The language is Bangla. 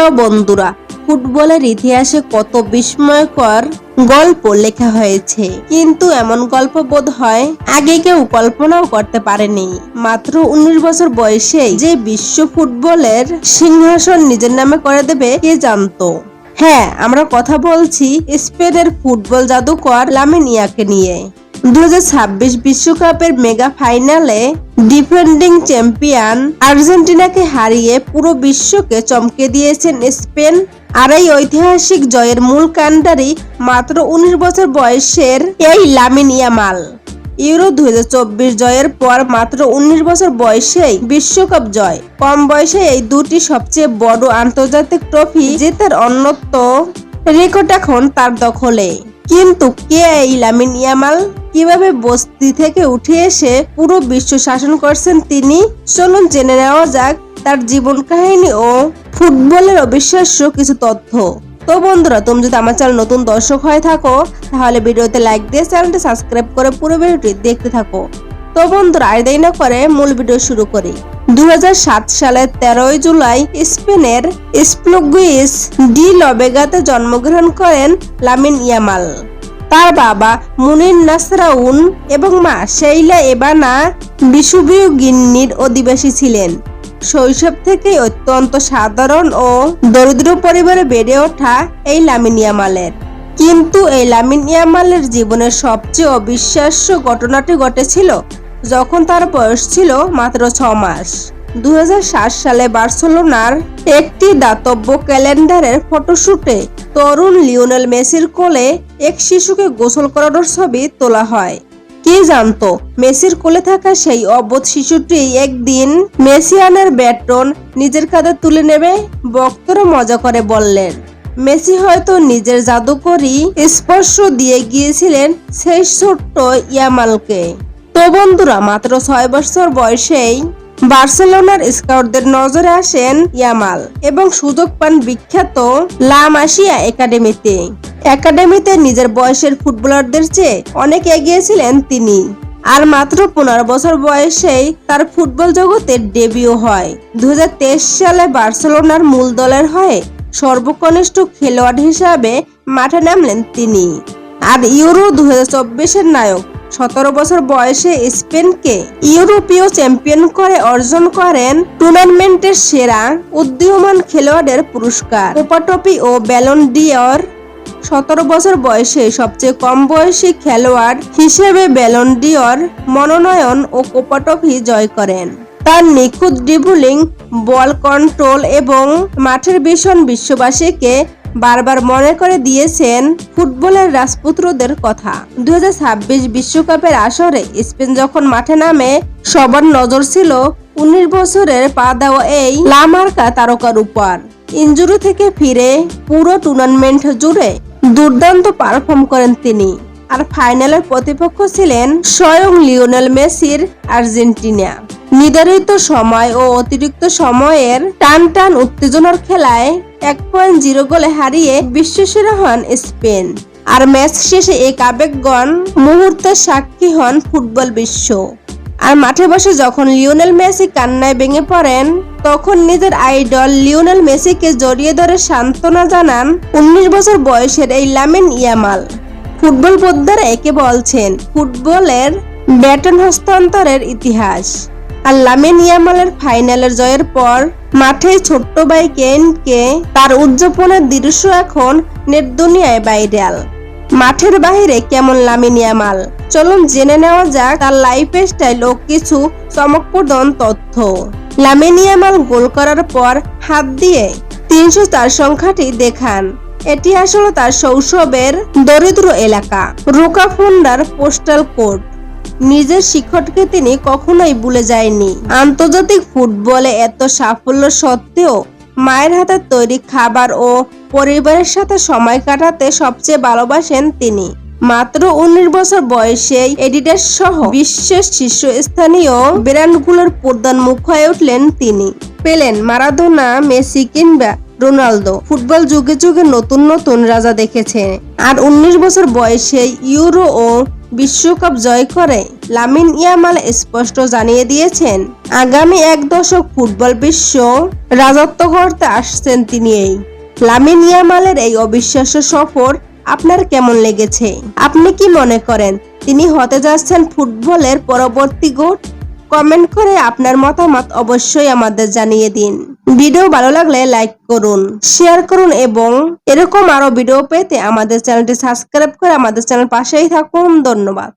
হ্যালো বন্ধুরা, ফুটবলের ইতিহাসে কত বিস্ময়কর গল্প লেখা হয়েছে, কিন্তু এমন গল্প বোধ হয় আগে কেউ কল্পনাও করতে পারেনি। মাত্র 19 বছর বয়সে যে বিশ্ব ফুটবলের সিংহাসন নিজের নামে করে দেবে কে জানতো। হ্যাঁ, আমরা কথা বলছি স্পেনের ফুটবল জাদুকর লামিন ইয়ামালকে নিয়ে। 2026 বিশ্বকাপের মেগা ফাইনালে ডিফেন্ডিং চ্যাম্পিয়ন আর্জেন্টিনাকে হারিয়ে পুরো বিশ্বকে চমকে দিয়েছেন স্পেন। আর এই ঐতিহাসিক জয়ের মূল কাণ্ডারি মাত্র 19 বছর বয়সের এই লামিন ইয়ামাল। ইউরো 2024 জয়ের পর মাত্র 19 বছর বয়সেই বিশ্বকাপ জয়। কম বয়সে এই দুটি সবচেয়ে বড় আন্তর্জাতিক ট্রফি জেতার অন্যত্ব রেকর্ড এখন তার দখলে। কিন্তু কে এই লামিন ইয়ামাল? কিভাবে বস্তি থেকে উঠে এসে পুরো বিশ্ব শাসন করছেন তিনি? চলুন জেনে নেওয়া যাক তার জীবন কাহিনী ও ফুটবলের অবিশ্বাস্য কিছু তথ্য। তো বন্ধুরা, তুমি যদি আমার চ্যানেল নতুন দর্শক হয়ে থাকো তাহলে ভিডিওতে লাইক দিয়ে চ্যানেলটি সাবস্ক্রাইব করে পুরো ভিডিওটি দেখতে থাকো। তো বন্ধুরা, আর দেরি না করে মূল ভিডিও শুরু করি। 2007 সালের 13 জুলাই স্পেনের স্প্লুগুইস ডি লবেগাতে জন্মগ্রহণ করেন লামিন ইয়ামাল। তার বাবা মুনির নাসরাউন এবং মা শেইলা এবানা বিসুবিউ গিন্নির অধিবাসী ছিলেন। শৈশব থেকেই অত্যন্ত সাধারণ ও দরিদ্র পরিবারে বেড়ে ওঠা এই লামিন ইয়ামালের। কিন্তু এই লামিন ইয়ামালের জীবনের সবচেয়ে অবিশ্বাস্য ঘটনাটি ঘটেছিল যখন তার বয়স ছিল মাত্র 6 মাস। 2007 সালে বার্সেলোনার একটি দাতব্য ক্যালেন্ডারের ফটোশুটে তরুণ লিওনেল মেসির কোলে এক শিশুকে গোসল করানোর ছবি তোলা হয়। কে জানতো মেসির কোলে থাকা সেই অবোধ শিশুটি একদিন মেসিয়ানের ব্যাটন নিজের কাঁধে তুলে নেবে? ভক্তরা মজা করে বললেন, মেসি হয়তো নিজের জাদুকরী স্পর্শ দিয়ে গিয়েছিলেন সেই ছোট্ট ইয়ামালকে। তো বন্ধুরা, মাত্র 6 বছর বয়সেই বার্সেলোনার স্কাউটদের নজরে আসেন ইয়ামাল এবং সুযোগ পান বিখ্যাত লা মাসিয়া একাডেমিতে নিজের বয়সের ফুটবলারদের চেয়ে অনেক এগিয়ে ছিলেন তিনি। আর মাত্র 15 বছর বয়সেই তার ফুটবল জগতের ডেবিউ হয়। 2023 সালে বার্সেলোনার মূল দলের হয়ে সর্বকনিষ্ঠ খেলোয়াড় হিসাবে মাঠে নামলেন তিনি। আর ইউরো 2024 নায়ক 17 বছর বয়সে স্পেনকে ইউরোপীয় চ্যাম্পিয়ন করে অর্জন করেন টুর্নামেন্টের সেরা উদীয়মান খেলোয়াড়ের পুরস্কার, কোপা ট্রফি ও ব্যালন ডি'অর। 17 বছর বয়সে সবচেয়ে কম বয়সী খেলোয়াড় হিসেবে ব্যালন ডি'অর মনোনয়ন ও কোপা ট্রফি জয় করেন। তার নিখুঁত ড্রিবলিং, বল কন্ট্রোল এবং মাঠের ভীষণ বিশ্ববাসীকে বারবার মনে করে দিয়েছেন ফুটবলের রাজপুত্রদের কথা। 2026 বিশ্বকাপের আসরে স্পেন যখন মাঠে নামে সবার নজর ছিল 19 বছরের পা দেওয়া এই লা মার্কা তারকার উপর। ইনজুরি থেকে ফিরে পুরো টুর্নামেন্ট জুড়ে দুর্দান্ত পারফর্ম করেন তিনি। আর ফাইনালের প্রতিপক্ষ ছিলেন স্বয়ং লিওনেল মেসির আর্জেন্টিনা। নির্ধারিত সময় ও অতিরিক্ত সময়ের টান উত্তেজনার খেলায় 1.0 গোলে হারিয়ে বিশ্বসেরা হন স্পেন। আর ম্যাচ শেষে এক আবেগঘন মুহূর্তের সাক্ষী হন ফুটবল বিশ্ব। আর মাঠে বসে যখন লিওনেল মেসি কান্নায় ভেঙে পড়েন, তখন নিজের আইডল লিওনেল মেসিকে জড়িয়ে ধরে সান্ত্বনা জানান 19 বছর বয়সের এই লামিন ইয়ামাল। ফুটবল বোদ্ধারা একে বলছেন ফুটবলের ব্যাটন হস্তান্তরের ইতিহাস। আর লামিন ইয়ামালের ফাইনালের জয়ের পর মাঠে ছোট্ট ভাই কেনকে তার উদযাপনের দৃশ্য এখন নেট দুনিয়ায় ভাইরাল। মাঠের বাইরে কেমন লামিন ইয়ামাল? চলুন জেনে নেওয়া যাক তার লাইফস্টাইল ও কিছু চমকপ্রদ তথ্য। লামিন ইয়ামাল গোল করার পর হাত দিয়ে 304 সংখ্যাটি দেখান। এটি আসলে তার শৈশবের দরিদ্র এলাকা রোকাফোন্ডার পোস্টাল কোড। নিজের শিক্ষককে তিনি কখনোই ভুলে যায়নি। আন্তর্জাতিক ফুটবলে এত সাফল্য সত্ত্বেও মায়ের হাতে তৈরি খাবার ও পরিবারের সাথে সময় কাটাতে সবচেয়ে ভালোবাসেন তিনি। মাত্র 19 বছর বয়সেই এডিডাস সহ বিশ্বের শীর্ষস্থানীয় ব্র্যান্ডগুলোর প্রধান মুখ হয়ে উঠলেন তিনি। পেলেন, মারাদোনা, মেসি কিংবা রোনালদো ফুটবল যুগে যুগে নতুন নতুন রাজা দেখেছে। আর 19 বছর বয়সে ইউরো ও বিশ্বকাপ জয় করে লামিন ইয়ামাল স্পষ্ট জানিয়ে দিয়েছেন আগামী 1 দশক ফুটবল বিশ্ব রাজত্ব করতে আসছেন তিনিই। লামিন ইয়ামালের এই অবিশ্বাস্য সফর আপনার কেমন লেগেছে? আপনি কি মনে করেন তিনি হতে যাচ্ছেন ফুটবলের পরবর্তী গোট? কমেন্ট করে আপনার মতামত অবশ্যই আমাদের জানিয়ে দিন। ভিডিও ভালো লাগলে লাইক করুন, শেয়ার করুন এবং এরকম আরো ভিডিও পেতে আমাদের চ্যানেলটি সাবস্ক্রাইব করে আমাদের চ্যানেল পাশেই থাকুন। ধন্যবাদ।